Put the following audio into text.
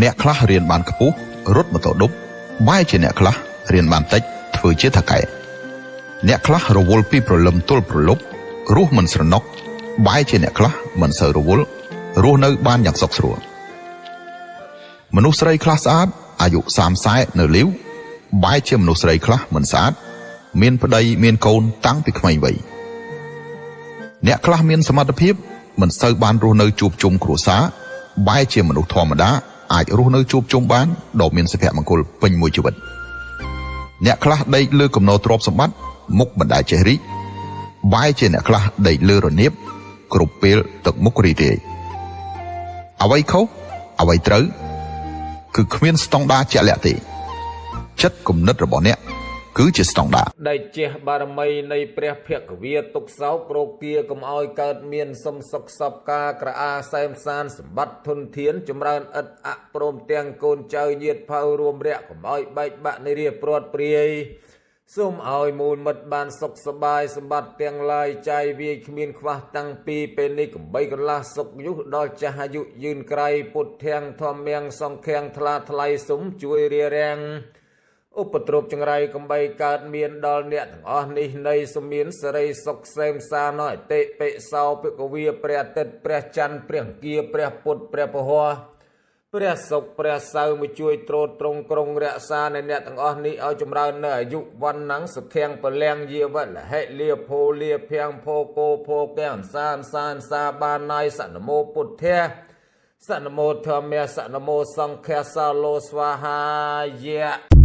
អ្នកខ្លះរៀនបានខ្ពស់រត់ម៉ូតូឌុបបែរជាអ្នកខ្លះរៀនបានតិចធ្វើជាថៅកែអ្នកខ្លះរវល់ពីព្រលឹមទល់ព្រលប់រស់មិនស្រណុកបែរជាអ្នកខ្លះមិនសូវរវល់រស់នៅបានយ៉ាងសុខស្រួលមនុស្សស្រីខ្លះស្អាតអាយុ30នៅលាវបែរជាមនុស្សស្រីខ្លះមិនស្អាតមានប្តីមានកូនតាំងពីក្មេងវ័យអ្នកខ្លះមានសមត្ថភាពមិនសូវបានរស់នៅជួបជុំគ្រួសារបែរជាមនុស្សធម្មតាអាចរស់នៅជួបជុំបានដ៏មានសុភមង្គលពេញមួយជីវិតអ្នកខ្លះដេកលើគំនរទ្រព្យសម្បត្តិមុខមិនដែលចេះរីកបែរជាអ្នកខ្លះដេកលើរនាបគ្រប់ពេលទឹកមុខរីករាយអ្វីខុសអ្វីត្រូវគឺគ្មានស្តង់ដារជាក់លាក់ទេចិត្តគំនិតរបស់អ្នកគឺជាស្តង់ដារដែលជះបារមីនៃព្រះភគវាទុកសោករោគាកុំឲ្យកើតមានសំសុខសពការក្រអាសែមសានសម្បត្តិធនធានចម្រើនឥតអព្រមទាំងកូនចៅញាតិភៅរួមរយៈកុំឲ្យបែកបាក់នៃរាព្រាត់ព្រាយសូមឲ្យមូលមិត្តបានសុខសប្បាយសម្បត្តិទាំងឡាយចាយវាយគ្មានខ្វះតាំងពីពេលនេះកំបីកន្លះសុខយុះដល់ចាស់អាយុយឺនក្រៃពុទ្ធធាំងធម្មមាំងសង្ឃាំងថ្លាថ្លៃសុំជួយរារាំងឧបទ្រពចង្រៃកំបីកើតមានដល់អ្នកទាំងអស់នេះនៃសុមានសេរីសុខសេមសានអតិបិសោភិកវាព្រះអាទិត្យព្រះច័ន្ទព្រះអង្គាព្រះពុទ្ធព្រះពហោព្រះសុខព្រះសៅមកជួយត្រួតត្រងក្រុងរក្សានៅអ្នកទាំងអស់នេះឲ្យចម្រើននៅអាយុវណ្ណังសុខៀងពលំយាវលហិលាភោលាភៀងភោគោភោកែអសានសាបានណៃសនមោពុទ្ធៈសនមោធម្មៈសនមោសង្ឃៈសាលោស្វាហាយៈ